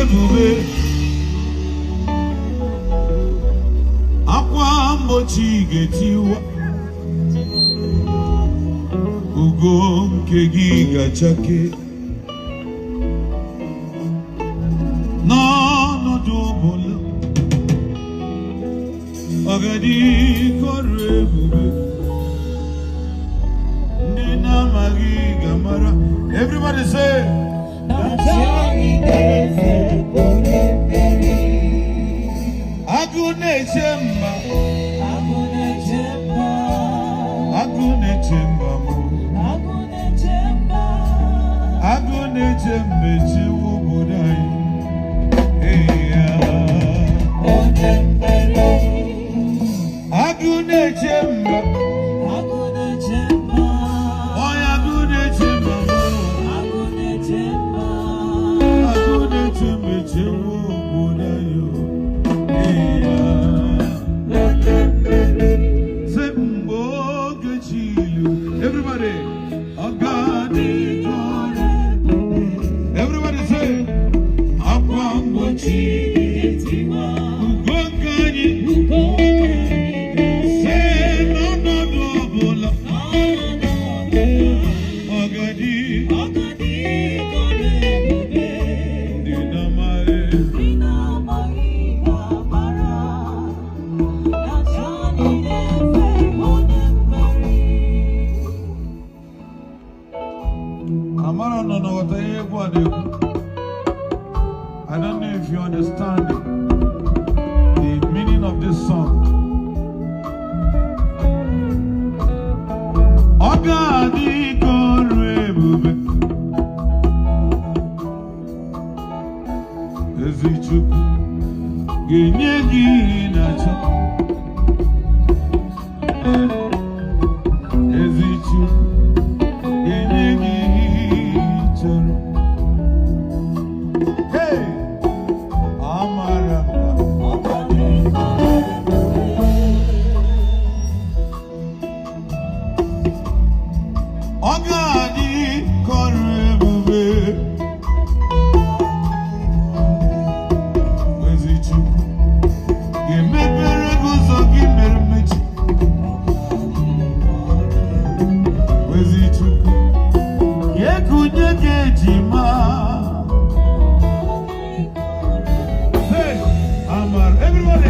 ebube akwa mgbochi ga-etiwa ugo nke gị ga-achake n'ọnọdụ ọbụla ọgadi kọrọ ebube ndị na-amaghị ga-amara. Everybody say agụ na-eche mma agụ na-eche mma agụ na-eche mma echewo obodo anyị agụ na-eche mma everybody, oh God, everybody say, Akwangochi, Ugokani, say no double, Ogadi, I don't know if you understand the meaning of this song. Ogadi korebube ezichukwu genye gị na-achọ ezichukwu genye gị chọrọ. Ogadi korebube ezichukwu ga-emepere gị ụzọ gị mere mmechi ezichukwu ga-ekunye gị ejima. Hey, Amar, everybody.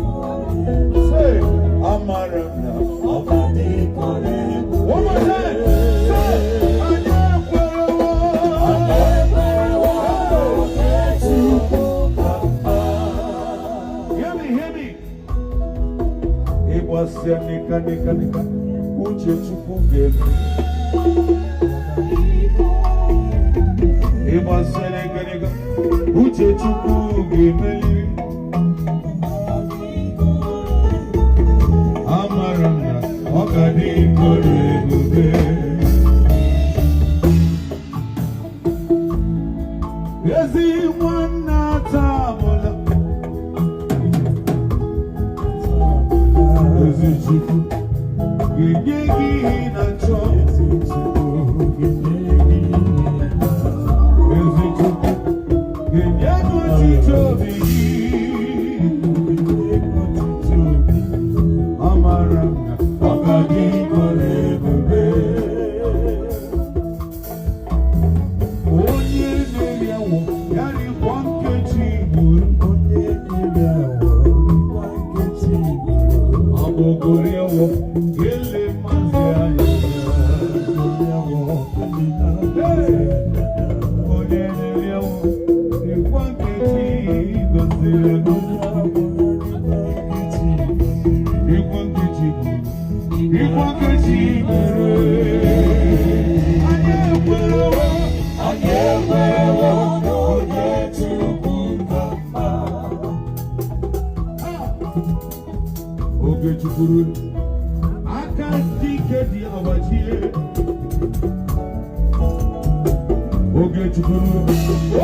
Say, Amarana. One more time. Say, hear me. It was nika. Uche chukwu gave. It was nika. Uche chukwu gave. Ogadi korebube ezi nwanna tabola ezichukwu genye gị na-achọ ezichukwu genye gị otito obi gị amara Ogadi korebube onye na-eri awọ ya rikwa nkechi gburu ọgbọgori awọ ele mazi anya onye na-eri awọ rikwa nkechi goziri egozi rikwa nkechi gburu Ikwa kechi Oge chukuru aka dike di abachie. Oge chukuru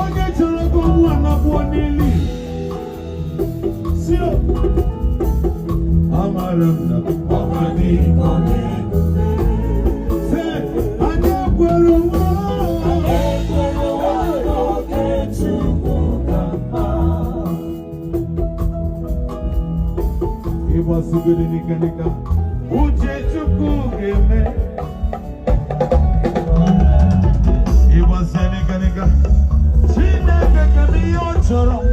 oge choro ko mu anabu nili. Sio Amaranda Amani Kone. Say Anakwero oge chukukamba. Iwa sugudi nika Uche chukugeme. Iwa se nika Chine keke mi ochoro.